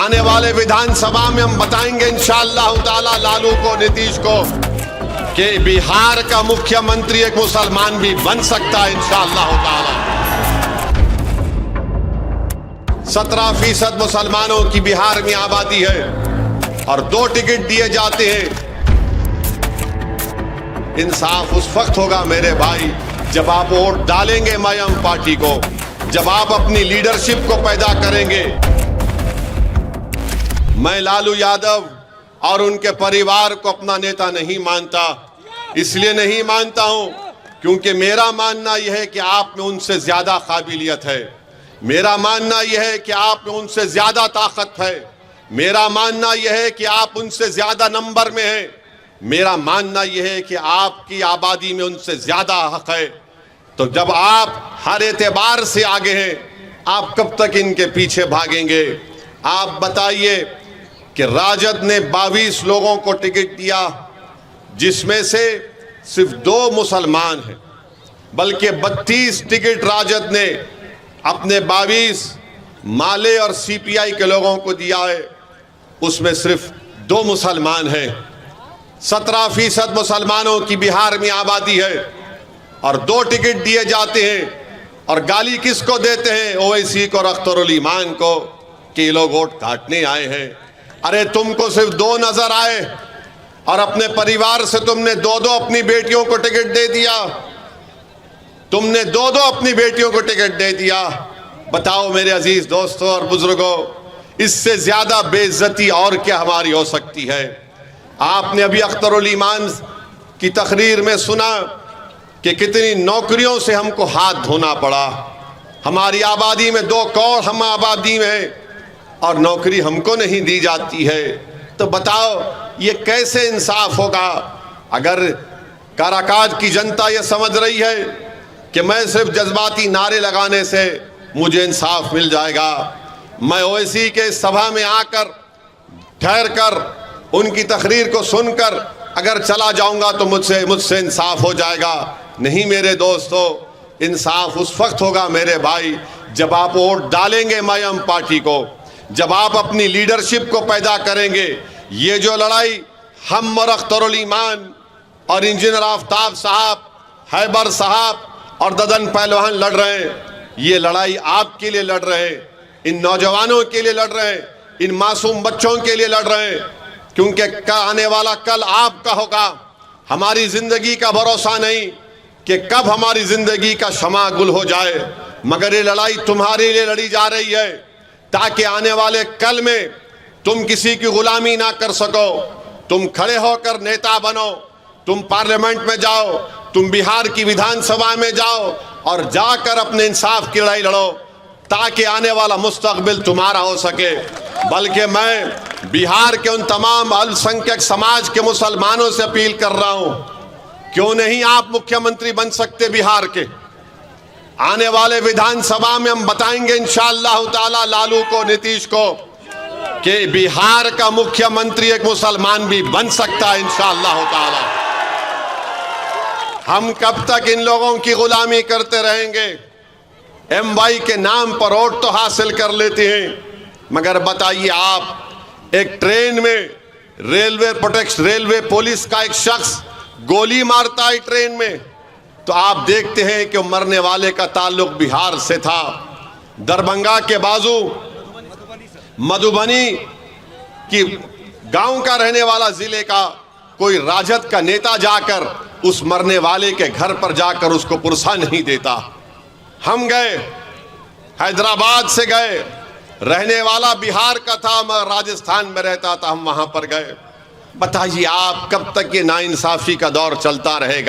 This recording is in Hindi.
आने वाले विधानसभा में हम बताएंगे इंशाअल्लाह ताला लालू को, नीतीश को, कि बिहार का मुख्यमंत्री एक मुसलमान भी बन सकता है इंशाअल्लाह ताला। 17% मुसलमानों की बिहार में आबादी है और 2 टिकट दिए जाते हैं। इंसाफ उस वक्त होगा मेरे भाई जब आप वोट डालेंगे मयम पार्टी को, जब आप अपनी लीडरशिप को पैदा करेंगे। मैं लालू यादव और उनके परिवार को अपना नेता नहीं मानता। इसलिए नहीं मानता हूं क्योंकि मेरा मानना यह है कि आप में उनसे ज्यादा काबिलियत है। मेरा मानना यह है कि आप में उनसे ज्यादा ताकत है। मेरा मानना यह है कि आप उनसे ज्यादा नंबर में हैं। मेरा मानना यह है कि आपकी आबादी में उनसे ज्यादा हक है। तो जब आप हर एतबार से आगे हैं, आप कब तक इनके पीछे भागेंगे? आप बताइए कि राजद ने 22 लोगों को टिकट दिया, जिसमें से सिर्फ 2 मुसलमान हैं, बल्कि 32 टिकट राजद ने अपने 22 माले और सीपीआई के लोगों को दिया है, उसमें सिर्फ 2 मुसलमान हैं। 17% मुसलमानों की बिहार में आबादी है और 2 टिकट दिए जाते हैं। और गाली किसको देते हैं? ओवैसी को और अख्तरुल ईमान को कि ये लोग वोट काटने आए हैं। अरे तुमको सिर्फ 2 नजर आए और अपने परिवार से तुमने 2-2 अपनी बेटियों को टिकट दे दिया। तुमने 2-2 अपनी बेटियों को टिकट दे दिया। बताओ मेरे अजीज दोस्तों और बुजुर्गों, इससे ज्यादा बेइज्जती और क्या हमारी हो सकती है? आपने अभी अख्तरुल ईमान की तकरीर में सुना कि कितनी नौकरियों से हमको हाथ धोना पड़ा। हमारी आबादी में 2 करोड़ हम आबादी में और नौकरी हमको नहीं दी जाती है। तो बताओ ये कैसे इंसाफ होगा? अगर काराकाज की जनता ये समझ रही है कि मैं सिर्फ जज्बाती नारे लगाने से मुझे इंसाफ मिल जाएगा, मैं ओवैसी के सभा में आकर ठहर कर उनकी तकरीर को सुनकर अगर चला जाऊंगा तो मुझसे इंसाफ हो जाएगा। नहीं मेरे दोस्तों, इंसाफ उस वक्त होगा मेरे भाई जब आप वोट डालेंगे मयम पार्टी को, जब आप अपनी लीडरशिप को पैदा करेंगे। ये जो लड़ाई हम और अख्तरुल ईमान और इंजीनियर आफ्ताब साहब, हैबर साहब और ददन पहलवान लड़ रहे हैं, ये लड़ाई आपके लिए लड़ रहे हैं, इन नौजवानों के लिए लड़ रहे हैं, इन मासूम बच्चों के लिए लड़ रहे हैं, क्योंकि आने वाला कल आपका होगा। हमारी जिंदगी का भरोसा नहीं कि कब हमारी जिंदगी का शमा गुल हो जाए, मगर ये लड़ाई तुम्हारे लिए लड़ी जा रही है ताकि आने वाले कल में तुम किसी की गुलामी ना कर सको। तुम खड़े होकर नेता बनो, तुम पार्लियामेंट में जाओ, तुम बिहार की विधानसभा में जाओ और जाकर अपने इंसाफ की लड़ाई लड़ो ताकि आने वाला मुस्तकबिल तुम्हारा हो सके। बल्कि मैं बिहार के उन तमाम अल्पसंख्यक समाज के मुसलमानों से अपील कर रहा हूं, क्यों नहीं आप मुख्यमंत्री बन सकते बिहार के? आने वाले विधानसभा में हम बताएंगे इंशाअल्लाह ताला लालू को, नीतीश को, कि बिहार का मुख्यमंत्री एक मुसलमान भी बन सकता है इंशाअल्लाह ताला। हम कब तक इन लोगों की गुलामी करते रहेंगे? MY के नाम पर वोट तो हासिल कर लेते हैं, मगर बताइए आप एक ट्रेन में रेलवे पुलिस का एक शख्स गोली मारता है ट्रेन में, तो आप देखते हैं कि मरने वाले का ताल्लुक बिहार से था। दरभंगा के बाजू मधुबनी की गांव का रहने वाला जिले का कोई राजद का नेता जाकर उस मरने वाले के घर पर जाकर उसको पुरसा नहीं देता। हम गए, हैदराबाद से गए, रहने वाला बिहार का था मगर राजस्थान में रहता था, हम वहां पर गए। बताइए आप कब तक ये नाइंसाफी का दौर चलता रहेगा?